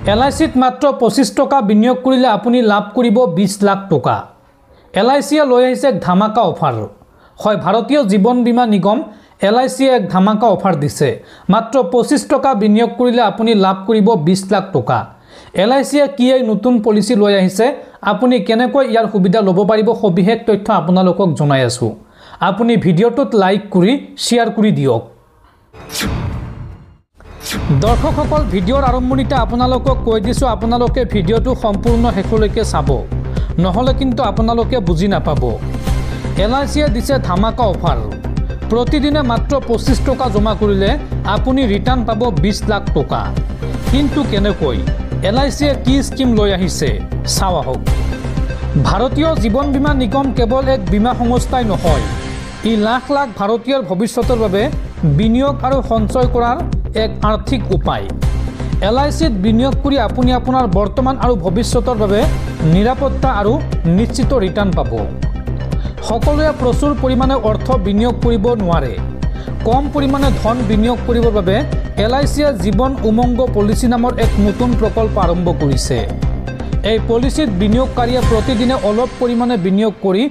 LICত মাত্ৰ 25 টকা বিনিয়োগ কৰিলে আপুনি লাভ কৰিব 20 লাখ টকা। LICয়ে লৈ আহিছে এক ধামাকা অফাৰ। হয়, ভাৰতীয় জীৱন বীমা নিগম LICয়ে এক ধামাকা অফাৰ দিছে। মাত্ৰ 25 টকা বিনিয়োগ কৰিলে আপুনি লাভ কৰিব 20 লাখ টকা। LICয়ে কি এই নতুন পলিচি লৈ আহিছে, আপুনি কেনেকৈ ইয়াৰ সুবিধা ল'ব পাৰিব, সবিশেষ তথ্য আপোনালোকক জনাই আছোঁ। আপুনি ভিডিঅ'টোত লাইক কৰি শ্বেয়াৰ কৰি দিয়ক। দৰ্শকসকল, ভিডিঅ'ৰ আৰম্ভণিতে আপোনালোকক কৈ দিছোঁ, আপোনালোকে ভিডিঅ'টো সম্পূৰ্ণ শেষলৈকে চাব, নহ'লে কিন্তু আপোনালোকে বুজি নাপাব। LICয়ে দিছে ধামাকা অফাৰ। প্ৰতিদিনে মাত্ৰ 25 টকা জমা কৰিলে আপুনি ৰিটাৰ্ণ পাব 20 লাখ টকা। কিন্তু কেনেকৈ, LICয়ে কি স্কিম লৈ আহিছে চাওঁ আহক। ভাৰতীয় জীৱন বীমা নিগম কেৱল এক বীমা সংস্থাই নহয়, ই লাখ লাখ ভাৰতীয়ৰ ভৱিষ্যতৰ বাবে বিনিয়োগ আৰু সঞ্চয় কৰাৰ এক আৰ্থিক উপায়। LICত বিনিয়োগ কৰি আপুনি আপোনাৰ বৰ্তমান আৰু ভৱিষ্যতৰ বাবে নিৰাপত্তা আৰু নিশ্চিত ৰিটাৰ্ণ পাব। সকলোৱে প্ৰচুৰ পৰিমাণে অৰ্থ বিনিয়োগ কৰিব নোৱাৰে। কম পৰিমাণে ধন বিনিয়োগ কৰিবৰ বাবে LICয়ে জীৱন উমংগ পলিচি নামৰ এক নতুন প্ৰকল্প আৰম্ভ কৰিছে। এই পলিচিত বিনিয়োগকাৰীয়ে প্ৰতিদিনে অলপ পৰিমাণে বিনিয়োগ কৰি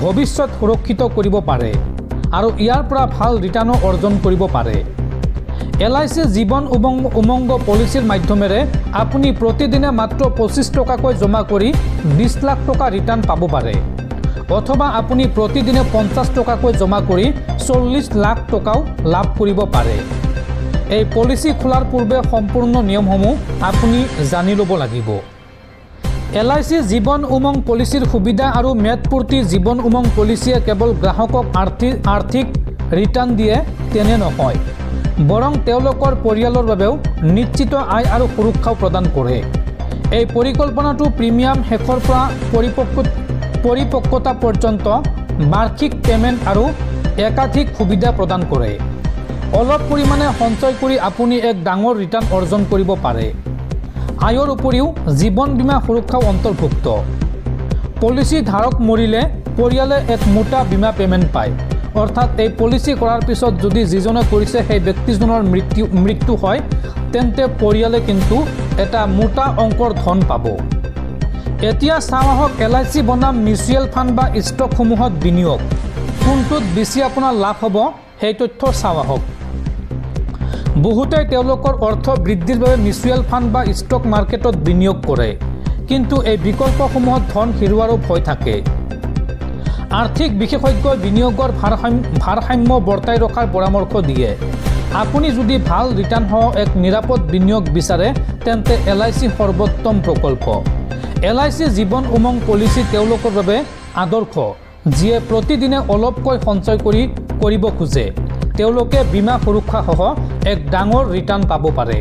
ভৱিষ্যত সুৰক্ষিত কৰিব পাৰে আৰু ইয়াৰ পৰা ভাল ৰিটাৰ্ণো অৰ্জন কৰিব পাৰে। LIC জীৱন উমংগ পলিচিৰ মাধ্যমেৰে আপুনি প্ৰতিদিনে মাত্ৰ 25 টকাকৈ জমা কৰি 20 লাখ টকা ৰিটাৰ্ণ পাব পাৰে, অথবা আপুনি প্ৰতিদিনে 50 টকাকৈ জমা কৰি 40 লাখ টকাও লাভ কৰিব পাৰে। এই পলিচি খোলাৰ পূৰ্বে সম্পূৰ্ণ নিয়মসমূহ আপুনি জানি ল'ব লাগিব। LIC জীৱন উমং পলিচিৰ সুবিধা আৰু মেদপূৰ্তি জীৱন উমং পলিচিয়ে কেৱল গ্ৰাহকক আৰ্থিক ৰিটাৰ্ণ দিয়ে তেনে নহয়, বৰং তেওঁলোকৰ পৰিয়ালৰ বাবেও নিশ্চিত আয় আৰু সুৰক্ষাও প্ৰদান কৰে। এই পৰিকল্পনাটো প্ৰিমিয়াম শেষৰ পৰা পৰিপক্কতা পৰ্যন্ত বাৰ্ষিক পে'মেণ্ট আৰু একাধিক সুবিধা প্ৰদান কৰে। অলপ পৰিমাণে সঞ্চয় কৰি আপুনি এক ডাঙৰ ৰিটাৰ্ণ অৰ্জন কৰিব পাৰে। আয়ৰ উপৰিও জীৱন বীমা সুৰক্ষাও অন্তৰ্ভুক্ত। পলিচি ধাৰক মৰিলে পৰিয়ালে এক মোটা বীমা পে'মেণ্ট পায়, অৰ্থাৎ এই পলিচি কৰাৰ পিছত যদি যিজনে কৰিছে সেই ব্যক্তিজনৰ মৃত্যু হয়, তেন্তে পৰিয়ালে কিন্তু এটা মোটা অংকৰ ধন পাব। এতিয়া চাওঁ আহক, LIC বনাম মিউচুৱেল ফাণ্ড বা ষ্টকসমূহত বিনিয়োগ, কোনটোত বেছি আপোনাৰ লাভ হ'ব সেই তথ্য চাওঁ আহক। বহুতে তেওঁলোকৰ অৰ্থ বৃদ্ধিৰ বাবে মিউচুৱেল ফাণ্ড বা ষ্টক মাৰ্কেটত বিনিয়োগ কৰে, কিন্তু এই বিকল্পসমূহত ধন হেৰুৱাৰো ভয় থাকে। আৰ্থিক বিশেষজ্ঞই বিনিয়োগৰ ভাৰসাম্য বৰ্তাই ৰখাৰ পৰামৰ্শ দিয়ে। আপুনি যদি ভাল ৰিটাৰ্ণ সহ এক নিৰাপদ বিনিয়োগ বিচাৰে, তেন্তে LIC সৰ্বোত্তম প্ৰকল্প। LIC জীৱন উমং পলিচি তেওঁলোকৰ বাবে আদৰ্শ, যিয়ে প্ৰতিদিনে অলপকৈ সঞ্চয় কৰিব খোজে। তেওঁলোকে বীমা সুৰক্ষা সহ এক ডাঙৰ ৰিটাৰ্ণ পাব পাৰে।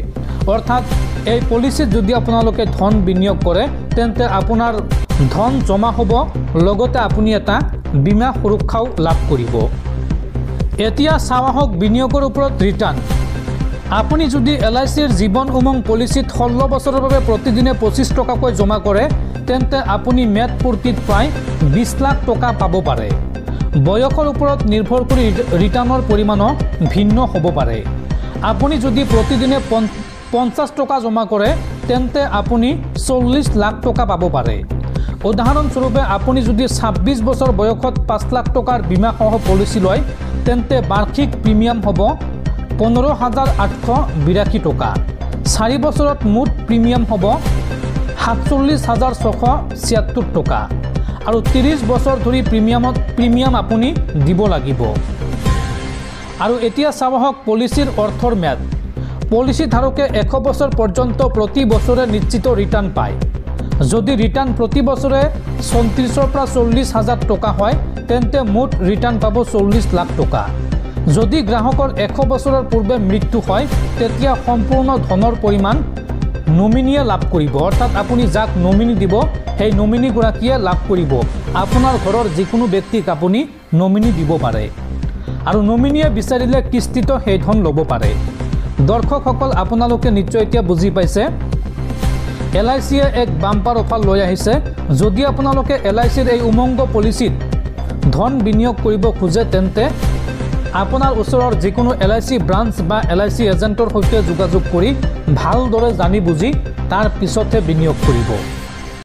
অৰ্থাৎ এই পলিচিত যদি আপোনালোকে ধন বিনিয়োগ কৰে, তেন্তে আপোনাৰ ধন জমা হ'ব, লগতে আপুনি এটা বীমা সুৰক্ষাও লাভ কৰিব। এতিয়া চাওঁ আহক বিনিয়োগৰ ওপৰত ৰিটাৰ্ণ। আপুনি যদি LICৰ জীৱন উমং পলিচিত 16 বছৰৰ বাবে প্ৰতিদিনে 25 টকাকৈ জমা কৰে, তেন্তে আপুনি মেদপূৰ্তিত প্ৰায় 20 লাখ টকা পাব পাৰে। বয়সৰ ওপৰত নিৰ্ভৰ কৰি ৰিটাৰ্ণৰ পৰিমাণো ভিন্ন হ'ব পাৰে। আপুনি যদি প্ৰতিদিনে 50 টকা জমা কৰে, তেন্তে আপুনি 40 লাখ টকা পাব পাৰে। উদাহৰণস্বৰূপে, আপুনি যদি 26 বছৰ বয়সত 5 লাখ টকাৰ বীমাসহ পলিচি লয়, তেন্তে বাৰ্ষিক প্ৰিমিয়াম হ'ব 15,882 টকা। 4 বছৰত মুঠ প্ৰিমিয়াম হ'ব 47,676 টকা আৰু 30 বছৰ ধৰি প্ৰিমিয়াম আপুনি দিব লাগিব। আৰু এতিয়া চাওঁ আহক পলিচিৰ অৰ্থৰ ম্যাদ। পলিচি ধাৰকে 100 বছৰ পৰ্যন্ত প্ৰতি বছৰে নিশ্চিত ৰিটাৰ্ণ পায়। যদি ৰিটাৰ্ণ প্ৰতি বছৰে 34,000 পৰা 40,000 টকা হয়, তেন্তে মুঠ ৰিটাৰ্ণ পাব 40 লাখ টকা। যদি গ্ৰাহকৰ 100 বছৰৰ পূৰ্বে মৃত্যু হয়, তেতিয়া সম্পূৰ্ণ ধনৰ পৰিমাণ নমিনীয়ে লাভ কৰিব। অৰ্থাৎ আপুনি যাক নমিনী দিব, সেই নমিনীগৰাকীয়ে লাভ কৰিব। আপোনাৰ ঘৰৰ যিকোনো ব্যক্তিক আপুনি নমিনী দিব পাৰে আৰু নমিনীয়ে বিচাৰিলে কিস্তিতো সেই ধন ল'ব পাৰে। দৰ্শকসকল, আপোনালোকে নিশ্চয় এতিয়া বুজি পাইছে, LICয়ে এক বাম্পাৰ অফাৰ লৈ আহিছে। যদি আপোনালোকে LICৰ এই উমংগ পলিচিত ধন বিনিয়োগ কৰিব খোজে, তেন্তে আপোনাৰ ওচৰৰ যিকোনো LIC ব্ৰাঞ্চ বা LIC এজেণ্টৰ সৈতে যোগাযোগ কৰি ভালদৰে জানি বুজি তাৰ পিছতহে বিনিয়োগ কৰিব।